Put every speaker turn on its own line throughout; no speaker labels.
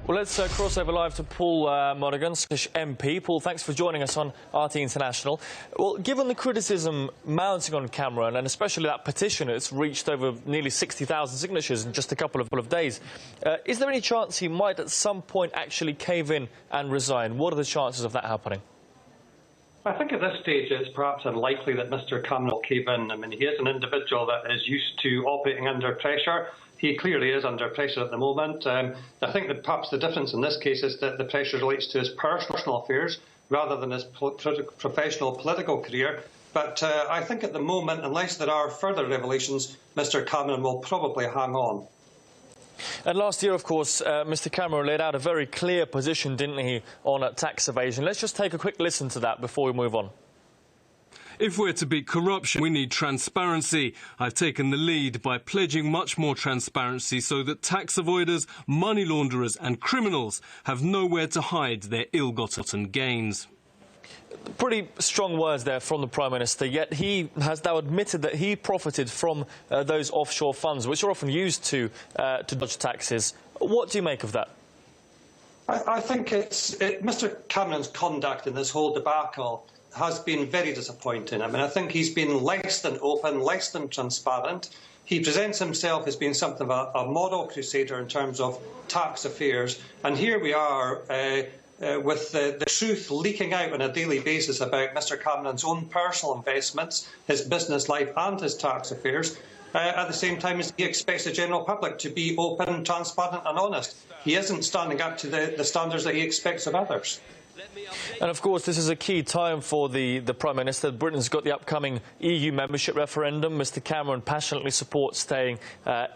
Well, let's cross over live to Paul Monaghan, Scottish MP. Paul, thanks for joining us on RT International. Well, given the criticism mounting on Cameron, and especially that petition, it's reached over nearly 60,000 signatures in just a couple of days, is there any chance he might at some point actually cave in and resign? What are the chances of that happening?
I think at this stage it's perhaps unlikely that Mr Cameron will cave in. I mean, he is an individual that is used to operating under pressure. He clearly is under pressure at the moment. I think that perhaps the difference in this case is that the pressure relates to his personal affairs rather than his professional political career. But I think at the moment, unless there are further revelations, Mr Cameron will probably hang on.
And last year, of course, Mr Cameron laid out a very clear position, didn't he, on tax evasion. Let's just take a quick listen to that before we move on.
If we're to beat corruption, we need transparency. I've taken the lead by pledging much more transparency so that tax avoiders, money launderers and criminals have nowhere to hide their ill-gotten gains.
Pretty strong words there from the Prime Minister, yet he has now admitted that he profited from those offshore funds, which are often used to dodge taxes. What do you make of that?
I think Mr Cameron's conduct in this whole debacle has been very disappointing. I mean, I think he's been less than open, less than transparent. He presents himself as being something of a moral crusader in terms of tax affairs. And here we are with the truth leaking out on a daily basis about Mr Cameron's own personal investments, his business life and his tax affairs, at the same time as he expects the general public to be open, transparent and honest. He isn't standing up to the standards that he expects of others.
And of course, this is a key time for the Prime Minister. Britain's got the upcoming EU membership referendum. Mr Cameron passionately supports staying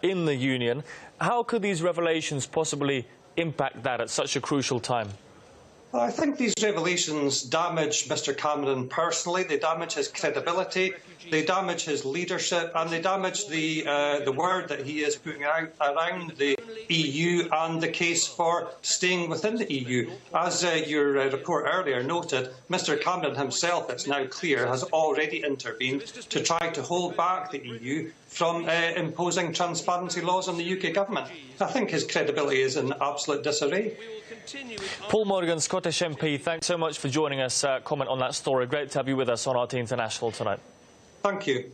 in the Union. How could these revelations possibly impact that at such a crucial time?
Well, I think these revelations damage Mr Cameron personally. They damage his credibility, they damage his leadership, and they damage the word that he is putting out around the EU and the case for staying within the EU. As your report earlier noted, Mr Cameron himself, it's now clear, has already intervened to try to hold back the EU from imposing transparency laws on the UK government. I think his credibility is in absolute disarray.
Paul Monaghan, Scottish MP, thanks so much for joining us. Comment on that story. Great to have you with us on RT International tonight.
Thank you.